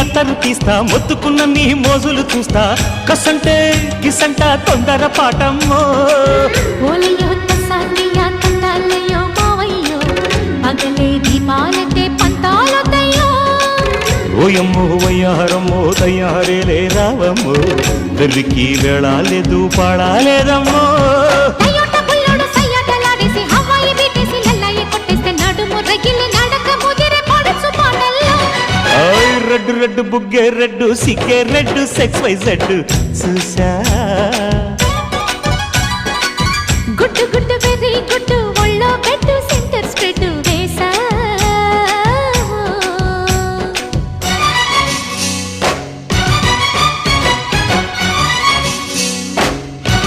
అత్తరు తీస్తా మొత్తుకున్న నీ మోజులు చూస్తా కసంటే కిసంట తొందర పాటమ్మో ఓలయ్యో తసానియా తండాలయ్యో మావయ్యో పగలే దీపాలకే పంతాలొద్దయ్యో ఓయమ్మో వయ్యారమ్మో తయారేలే రావమ్మో వెర్రికి వెళ్ళాలేదు పాడాలేదమ్మో టయోటా బుల్లోడు సయ్యాటలాడేసి హవాయి బీటేసి లల్లాయి కొట్టేస్తే నడుము రగిలి నడక ముదిరే పడుచు పాటల్లో రెడ్డు రెడ్డు బుగ్గే రెడ్డు సిగ్గే రెడ్డు సెక్స్ వై జెడ్ చూసా